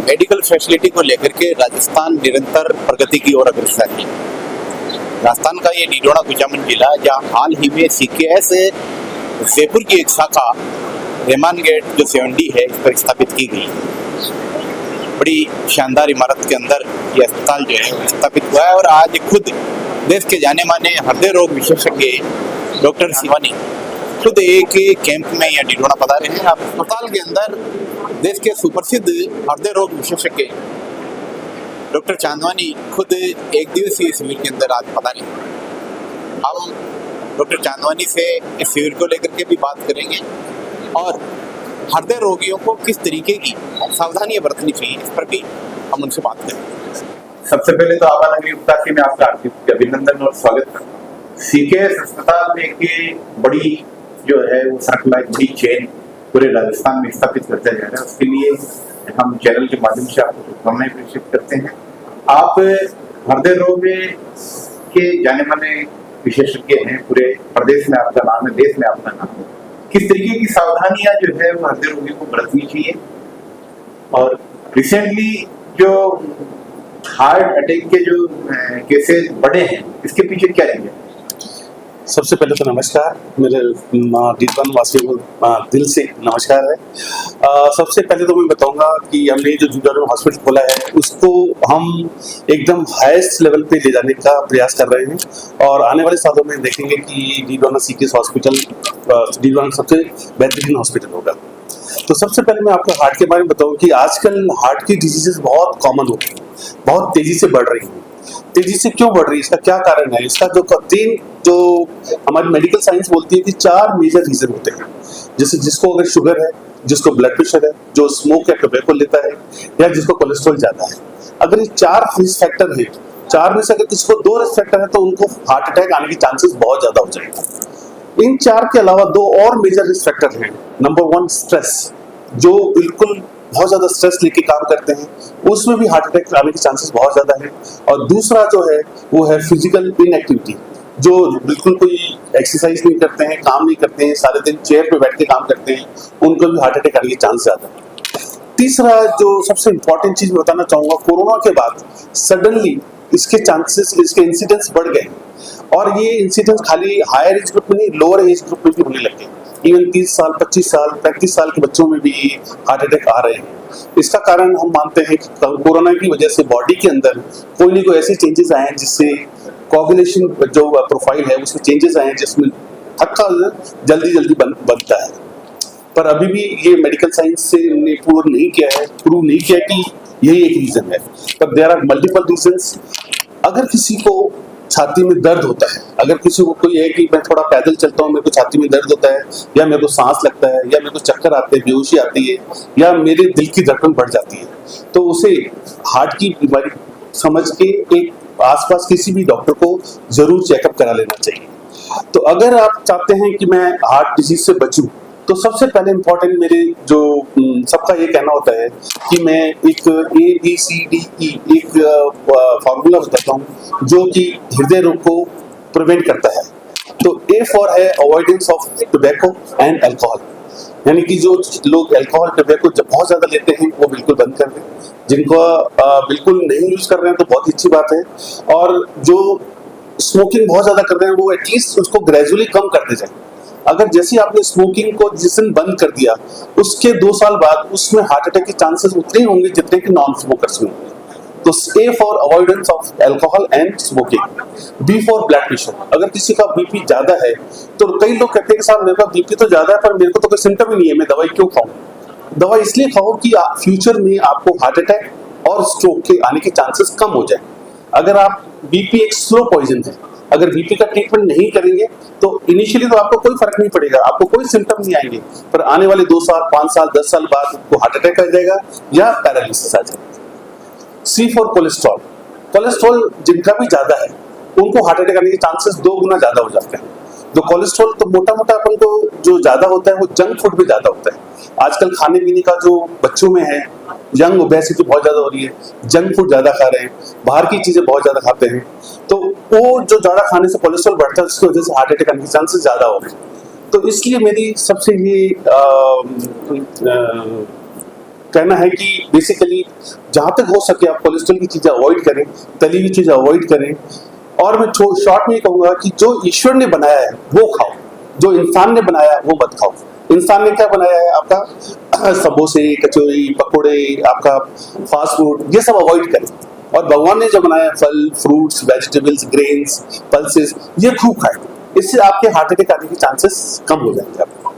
Medical facility को लेकर के राजस्थान निरंतर प्रगति की ओर अग्रसर है। राजस्थान का ये डीडोना कुचामन जिला, जहाँ हाल ही में सीकेएस जयपुर की एक शाखा रेमान गेट जो 70 है, इस पर स्थापित की गई है। बड़ी शानदार इमारत के अंदर ये अस्पताल जो है स्थापित हुआ है और आज खुद देश के जाने माने हृदय रोग विशेषज्ञ डॉक्टर शिवानी खुद एक कैंप में या डीडोना पधारे हैं। अस्पताल के अंदर देश के सुप्रसिद्ध हृदय रोग विशेषज्ञ डॉक्टर चांदवानी खुद एक दिवसीय शिविर के अंदर आज पधारे। हम डॉक्टर चांदवानी से इस शिविर को लेकर के भी बात करेंगे और हृदय रोगियों को किस तरीके की सावधानियां बरतनी चाहिए, इस पर भी हम उनसे बात करेंगे। सबसे पहले तो आभा नगरी उत्तर में आपका हार्दिक अभिनंदन और स्वागत करता हूँ। सीकेएस अस्पताल में एक बड़ी जो है वो श्रृंखला, बड़ी चेन पूरे राजस्थान में स्थापित करते जा रहा है। उसके लिए हम चैनल के माध्यम से आपको शुभकामनाएं प्रेषित करते हैं। आप हृदय रोग के जाने माने विशेषज्ञ हैं, पूरे प्रदेश में आपका नाम है, देश में आपका नाम है। किस तरीके की सावधानियां जो है वो हृदय रोगी को बरतनी चाहिए और रिसेंटली जो हार्ट अटैक के जो केसेस बढ़े हैं, इसके पीछे क्या है? सबसे पहले तो नमस्कार, मेरे डीडोना वासियों को दिल से नमस्कार है। सबसे पहले तो मैं बताऊंगा कि हमने जो डीडोना हॉस्पिटल खोला है उसको हम एकदम हाईएस्ट लेवल पे ले जाने का प्रयास कर रहे हैं और आने वाले सालों में देखेंगे कि डीडोना सीकेएस हॉस्पिटल डीडोना सबसे बेहतरीन हॉस्पिटल होगा। तो सबसे पहले मैं आपको हार्ट के बारे में बताऊं कि आजकल हार्ट की डिजीजेस बहुत कॉमन हो गई, बहुत तेजी से बढ़ रही हैं। तेजी से क्यों बढ़ रही है, इसका क्या कारण है? इसका जो हमारी मेडिकल साइंस बोलती है कि 4 मेजर रीजन होते हैं। जैसे जिसको अगर शुगर है, जिसको ब्लड प्रेशर है, जो स्मोक या टोबैको लेता है या जिसको कोलेस्ट्रॉल ज्यादा है। अगर ये 4 रिस्क फैक्टर है, 4 में से अगर किसी को 2 रिस्क फैक्टर है तो उनको हार्ट अटैक आने के चांसेस बहुत ज्यादा हो जाएगा। इन 4 के अलावा 2 और मेजर रिस्क फैक्टर हैं। नंबर 1 स्ट्रेस, जो बिल्कुल बहुत ज्यादा स्ट्रेस लेके काम करते हैं, उसमें भी हार्ट अटैक आने के चांसेस बहुत ज्यादा है। और दूसरा जो है वो है फिजिकल इनएक्टिविटी, जो बिल्कुल कोई एक्सरसाइज नहीं करते हैं, काम नहीं करते हैं, सारे दिन चेयर पे बैठ के काम करते हैं, उनको भी हार्ट अटैक आने के चांस ज्यादा है। तीसरा जो सबसे इंपॉर्टेंट चीज बताना चाहूंगा, कोरोना के बाद सडनली इसके चांसेस, इसके इंसिडेंट्स बढ़ गए और ये इंसिडेंट्स खाली हायर एज ग्रुप में नहीं, लोअर एज ग्रुप में भी होने लगे। इवन 30 साल, 25 साल, 35 साल के बच्चों में भी हार्ट अटैक आ रहे हैं। इसका कारण हम मानते हैं कि कोरोना की वजह से बॉडी के अंदर कोई ना कोई ऐसे चेंजेस आए हैं जिससे कोगुलेशन जो प्रोफाइल है उसमें चेंजेस आए हैं, जिसमें थक्का जल्दी बनता है। पर अभी भी ये मेडिकल साइंस से ने प्रूव नहीं किया कि यही एक रीजन है। पर देयर आर मल्टीपल रीजंस। अगर किसी को छाती में दर्द होता है, अगर किसी को कोई है कि मैं थोड़ा पैदल चलता हूँ, मेरे को छाती में दर्द होता है, या मेरे को सांस लगता है, या मेरे को चक्कर आते हैं, बेहोशी आती है, या मेरे दिल की धड़कन बढ़ जाती है, तो उसे हार्ट की बीमारी समझ के एक आसपास किसी भी डॉक्टर को जरूर चेकअप करा लेना चाहिए। तो अगर आप चाहते हैं कि मैं हार्ट डिजीज से बचूं, तो सबसे पहले इंपॉर्टेंट मेरे जो सबका ये कहना होता है कि मैं एक ABCDE एक फॉर्मूला बताता हूँ जो कि हृदय रोग को प्रिवेंट करता है। तो A फॉर है avoidance of tobacco and alcohol, यानी कि जो लोग अल्कोहल टोबैको बहुत ज्यादा लेते हैं वो बिल्कुल बंद कर दें। जिनको बिल्कुल नहीं यूज कर रहे हैं तो बहुत अच्छी बात है, और जो स्मोकिंग बहुत ज्यादा कर रहे हैं वो एटलीस्ट उसको ग्रेजुअली कम करते जाए। अगर जैसे आपने स्मोकिंग को जिस दिन बंद कर दिया, उसके 2 साल बाद उसमें हार्ट अटैक के चांसेस उतने होंगे जितने कि नॉन स्मोकर्स में होंगे। तो A for avoidance of alcohol and smoking. B for blood pressure, अगर किसी का बीपी ज्यादा है तो कई लोग कहते हैं कि साहब मेरे का बीपी तो ज्यादा है पर मेरे को तो कोई सिम्टम ही नहीं है, मैं दवाई क्यों खाऊं? दवा इसलिए खाओ कि फ्यूचर में आपको हार्ट अटैक और स्ट्रोक के आने के चांसेस कम हो जाए। अगर आप बीपी एक स्लो पॉइजन है, अगर बीपी का ट्रीटमेंट नहीं करेंगे तो इनिशियली तो आपको कोई फर्क नहीं पड़ेगा, आपको कोई सिम्टम नहीं आएंगे, पर आने वाले 2 साल, 5 साल, 10 साल बाद आपको हार्ट अटैक आ जाएगा या पैरालिसिस आ जाएगा। C फॉर कोलेस्ट्रॉल, कोलेस्ट्रॉल जिनका भी ज्यादा है उनको हार्ट अटैक आने के चांसेस 2 गुना ज्यादा हो जाते हैं। तो कोलेस्ट्रॉल तो मोटा अपन को जो ज्यादा होता है वो जंक फूड भी ज्यादा होता है। आजकल खाने पीने का जो बच्चों में है, यंग ओबेसिटी बहुत ज्यादा हो रही है, जंक फूड ज्यादा खा रहे हैं, बाहर की चीजें बहुत ज्यादा खाते हैं, तो वो जो ज्यादा खाने से कोलेस्ट्रॉल बढ़ता है, उसकी वजह से हार्ट अटैक आने के चांसेस ज्यादा हो रहे हैं। तो इसलिए मेरी सबसे ये कहना है कि बेसिकली जहाँ तक हो सके आप कोलेस्ट्रॉल की चीज़ें अवॉइड करें, तली हुई चीज़ें अवॉइड करें। और मैं शॉर्ट में ये कहूँगा कि जो ईश्वर ने बनाया है वो खाओ, जो इंसान ने बनाया वो मत खाओ। इंसान ने क्या बनाया है, आपका समोसे, कचौरी, पकोड़े, आपका फास्ट फूड, ये सब अवॉइड करें। और भगवान ने जो बनाया फल, फ्रूट्स, वेजिटेबल्स, ग्रेन्स, पल्सेस, ये खूब खाएं। इससे आपके हार्ट अटैक आने के चांसेस कम हो जाएंगे आपको।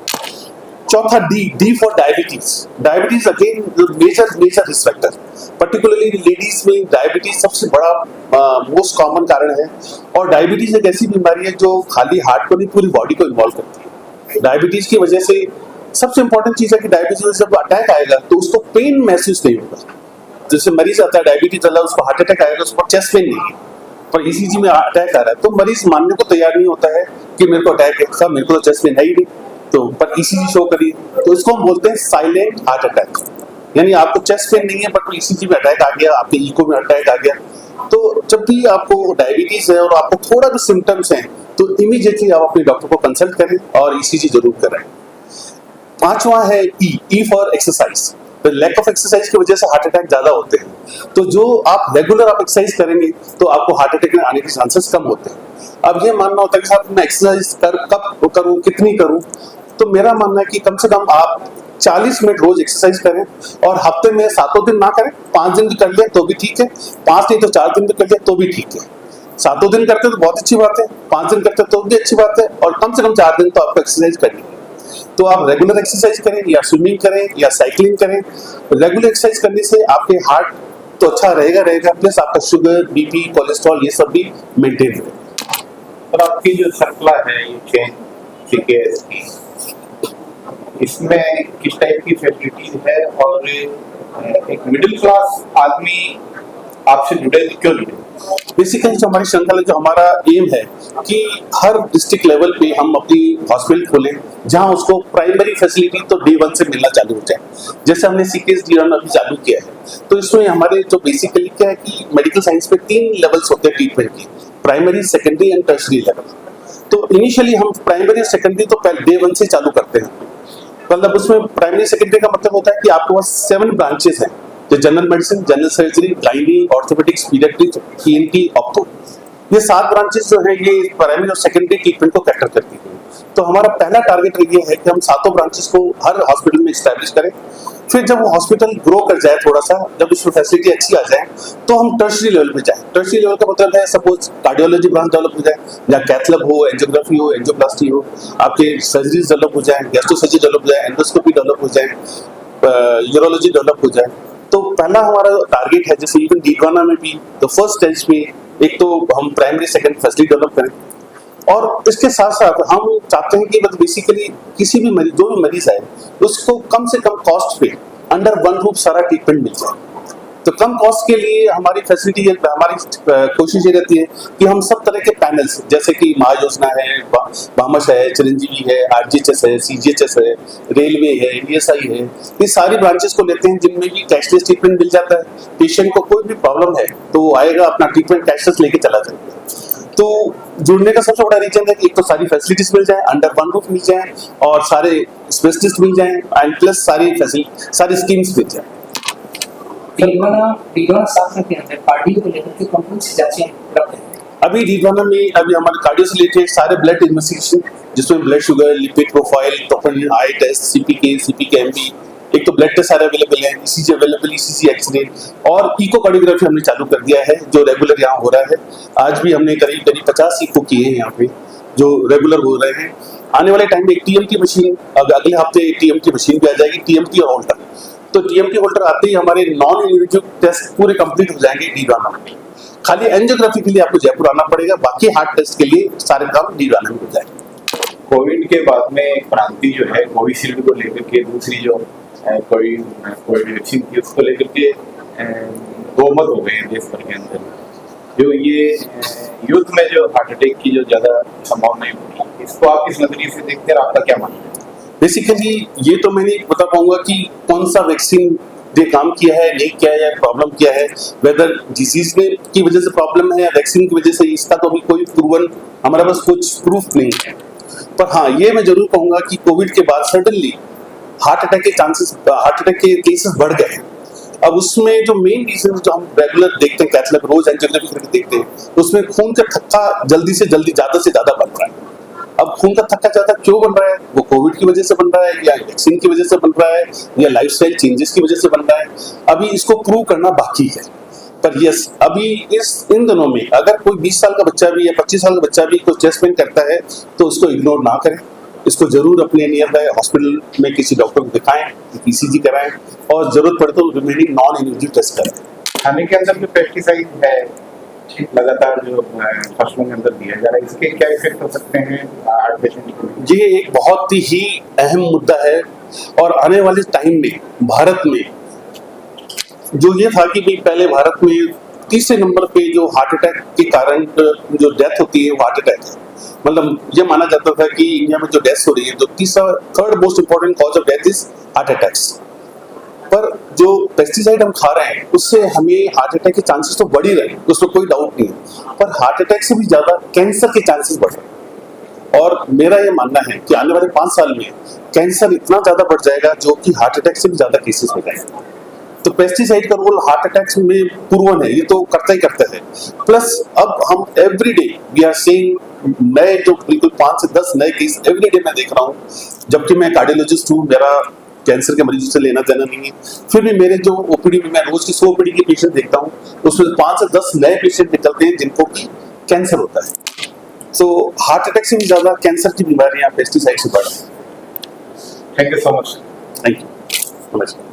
चौथा D for diabetes. Diabetes again major risk factor, particularly ladies में डायबिटीज सबसे बड़ा मोस्ट कॉमन कारण है। और डायबिटीज एक ऐसी बीमारी है जो खाली हार्ट को नहीं पूरी बॉडी को इन्वॉल्व करती है। डायबिटीज की वजह से सबसे इंपॉर्टेंट चीज है कि डायबिटीज में जब अटैक आएगा तो उसको पेन महसूस नहीं होगा। जैसे मरीज आता है डायबिटीज वाला, उसको हार्ट अटैक आएगा, उसको चेस्ट पेन नहीं है, पर ईसीजी में अटैक आ रहा है तो मरीज मानने को तैयार नहीं होता है कि मेरे को अटैक है, सब मेरे को तो चेस्ट पेन है ही नहीं, तो पर ईसीजी शो करिए, तो इसको हम बोलते हैं साइलेंट हार्ट अटैक। यानी आपको चेस्ट पेन नहीं है बट ईसीजी में अटैक आ गया, आपके ईको में अटैक आ गया। तो जब भी आपको डायबिटीज है और आपको थोड़ा भी सिम्टम्स हैं तो इमीडिएटली आप अपने डॉक्टर को कंसल्ट करें और ईसीजी जरूर कराएं। पांचवा है E for exercise. Lack of exercise की वजह से हार्ट अटैक ज्यादा होते हैं, तो जो आप रेगुलर एक्सरसाइज करेंगे तो आपको हार्ट अटैक आने के चांसेस कम होते हैं। अब ये मानना होता है कि साहब मैं एक्सरसाइज कब करूं, कितनी करूं, तो मेरा मानना है कि कम से कम आप 40 मिनट रोज एक्सरसाइज करें और हफ्ते में 7 दिन ना करें, 5 दिन भी कर लें तो भी ठीक है, 5 नहीं तो 4 दिन भी कर लें तो भी ठीक है। 7 दिन करते तो बहुत अच्छी बात है, 5 दिन करते तो भी अच्छी बात है, और कम से कम 4 दिन तो आपको एक्सरसाइज करनी है। तो आप रेगुलर एक्सरसाइज करें या स्विमिंग करें या साइकिलिंग करें। रेगुलर एक्सरसाइज करने से आपके हार्ट तो अच्छा रहेगा प्लस आपका शुगर, बीपी, कोलेस्ट्रॉल ये सब भी मेंटेन रहेगा। और आपकी जो श्रृंखला है ये चेन सीकेएस की, इसमें किस टाइप की फैसिलिटीज है और एक मिडिल क्लास आदमी आपसे जुड़े तो क्यों जुड़े? बेसिकली जो हमारी श्रृंखला, जो हमारा एम है कि हर डिस्ट्रिक्ट लेवल पे हम अपनी हॉस्पिटल खोलें जहां उसको प्राइमरी फैसिलिटी तो डे 1 से मिलना चालू हो जाए। जैसे हमने सीकेएस D1 अभी चालू किया है, तो इसमें हमारे जो बेसिकली क्या है कि मेडिकल साइंस में 3 लेवल्स होते हैं ट्रीटमेंट की, primary, secondary and tertiary level. तो इनिशियली हम प्राइमरी और सेकेंडरी तो डे 1 से चालू करते हैं। मतलब उसमें प्राइमरी सेकेंडरी का मतलब होता है कि आपके पास 7 ब्रांचेस हैं, जो general medicine, general surgery, gynae, orthopaedics, paediatrics, ENT, ophtho, ये 7 ब्रांचेस जो है ये प्राइमरी और सेकेंडरी ट्रीटमेंट को कैटर करती है। तो हमारा पहला टारगेट ये है कि हम 7 ब्रांचेस को हर हॉस्पिटल में एस्टैब्लिश करें। फिर जब वो हॉस्पिटल ग्रो कर जाए थोड़ा सा, जब इसमें फैसिलिटी अच्छी आ जाए तो हम टर्शरी लेवल पे जाएं। टर्शरी लेवल का मतलब है सपोज कार्डियोलॉजी ब्रांच डेवलप हो जाए, या कैथलैब हो, एंजियोग्राफी हो, एंजियोप्लास्टी हो, आपके सर्जरीज डेवलप हो जाए, गैस्ट्रो सर्जरी डेवलप हो जाए, एंडोस्कोपी डेवलप हो जाए, यूरोलॉजी डेवलप हो जाए। तो पहला हमारा टारगेट है, जैसे इवन D1 में भी तो फर्स्ट स्टेज में एक तो हम प्राइमरी सेकेंड फैसिलिटी डेवलप करें, और इसके साथ साथ हम चाहते हैं कि मतलब बेसिकली किसी भी मरीज, जो भी मरीज है उसको कम से कम कॉस्ट पे अंडर 1 रूफ सारा ट्रीटमेंट मिल जाए। तो कम कॉस्ट के लिए हमारी फैसिलिटी, हमारी कोशिश ये रहती है कि हम सब तरह के पैनल्स, जैसे कि महायोजना है, भामस है, चिरंजीवी है, RGHS है, CGHS है, रेलवे है, ESI है, ये सारी ब्रांचेस को लेते हैं जिनमें भी कैशलेस ट्रीटमेंट मिल जाता है। पेशेंट को कोई भी प्रॉब्लम है तो वो आएगा, अपना ट्रीटमेंट कैशलेस लेके चला जाएगा। तो जुड़ने का सबसे बड़ा रीजन है कि एक तो सारी फैसिलिटीज मिल जाए, अंडर 1 रूफ मिल जाए, और सारे स्पेशलिस्ट मिल जाए, एंड प्लस सारी स्कीम्स मिल जाए। D1 शाखा के अंदर कार्डियो को लेकर के कौन सी जांचें उपलब्ध हैं? अभी D1 में अभी हमारे कार्डियो से रिलेटेड सारे ब्लड इन्वेस्टिगेशन, जिसमें blood sugar, lipid profile, troponin, I test, CPK, एक तो ब्लड टेस्ट सारे अवेलेबल है, ECG अवेलेबल, ECG, एक्सरे, और इकोकार्डियोग्राफी हमने चालू कर दिया है जो रेगुलर यहाँ हो रहा है। आज भी हमने करीब 50 इको किए हैं यहाँ पे जो रेगुलर हो रहे हैं। आने वाले टाइम में एक TMT मशीन, अगले हफ्ते एक TMT मशीन भी आ जाएगी, TMT और होल्टर। तो TMT होल्डर आते ही हमारे नॉन इन्वेजिव टेस्ट पूरे कंप्लीट हो जाएंगे D1 में। खाली एंजियोग्राफी के लिए आपको जयपुर आना पड़ेगा, बाकी हार्ट टेस्ट के लिए सारे काम D1 में हो जाएंगे। कोविड के बाद में क्रांति जो है कोविशील्ड को लेकर के, दूसरी जो कोविड वैक्सीन थी उसको लेकर के दो मत हो गए देश भर के अंदर। जो ये यूथ में जो हार्ट अटैक की जो ज्यादा संभावनाएं होती, इसको आप किस नजरिए से देखते हैं, आपका क्या मानना है? बेसिकली ये तो मैं नहीं बता पाऊंगा कि कौन सा वैक्सीन ने काम किया है, नहीं किया है, या प्रॉब्लम किया है, वेदर डिजीज की वजह से प्रॉब्लम है या वैक्सीन की वजह से, इसका तो अभी कोई प्रूवन हमारे पास कुछ प्रूफ नहीं है। पर हाँ, ये मैं जरूर कहूंगा कि कोविड के बाद सडनली हार्ट अटैक के केसेस बढ़ गए हैं। अब उसमें जो मेन रीजन जो हम रेगुलर देखते हैं, कैथ लैब रोज एंजियोग्राफी करके देखते हैं, उसमें खून का थक्का जल्दी से जल्दी ज्यादा से ज्यादा बढ़ रहा है। अब खून का थक्का ज्यादा क्यों बन रहा है? वो कोविड की वजह से बन रहा है, या वैक्सीन की वजह से बन रहा है, या लाइफस्टाइल चेंजेस की वजह से बन रहा है? अभी इसको प्रूव करना बाकी है। पर यस, अभी इन दिनों में अगर कोई 20 साल का बच्चा भी या 25 साल का बच्चा भी कोई चेस्ट पेन करता है तो उसको इग्नोर ना करें, इसको जरूर अपने नियर बाय हॉस्पिटल में किसी डॉक्टर को दिखाएं, ईसीजी कराएं और जरूरत पड़े तो रिमेनिंग नॉन इन्वेजिव टेस्ट कराएं। खाने के अंदर जो पेस्टिसाइड है लगातार जो फसलों के अंदर दिया जा रहा है, इसके क्या इफेक्ट हो सकते हैं हार्ट पेशेंट के लिए? ये एक बहुत ही अहम मुद्दा है और आने वाले टाइम में भारत में जो ये था कि भाई पहले भारत में तीसरे नंबर पे जो हार्ट अटैक के कारण जो डेथ होती है वो हार्ट अटैक है। मतलब ये माना जाता था कि इंडिया में जो डेथ हो रही है, जो third most important cause of death is heart attacks. पर जो पेस्टिसाइड हम खा रहे हैं उससे हमें हार्ट अटैक के चांसेस तो बढ़ ही रहे हैं, उसमें कोई डाउट नहीं है, पर हार्ट अटैक से भी ज्यादा कैंसर के चांसेस बढ़ रहे हैं। और मेरा ये मानना है कि आने वाले 5 साल में कैंसर इतना ज्यादा बढ़ जाएगा जो कि हार्ट अटैक से भी ज्यादा केसेस हो जाएंगे। तो पेस्टिसाइड का रोल हार्ट अटैक्स में पूर्वन है, ये तो करता ही करता है। प्लस अब हम एवरीडे वी आर सीइंग नए जो बिल्कुल 5 से 10 नए केस एवरीडे मैं देख रहा हूँ, जबकि मैं कार्डियोलॉजिस्ट हूँ, मेरा कैंसर के मरीजों से लेना देना नहीं है, फिर भी मेरे जो ओपीडी में मैं रोज की 100 ओपीडी के पेशेंट देखता हूँ उसमें 5 से 10 नए पेशेंट निकलते हैं जिनको की कैंसर होता है। तो हार्ट अटैक से भी ज्यादा कैंसर की बीमारियां पेस्टिसाइड से बढ़ रही हैं। Thank you so much. Thank you. नमस्कार।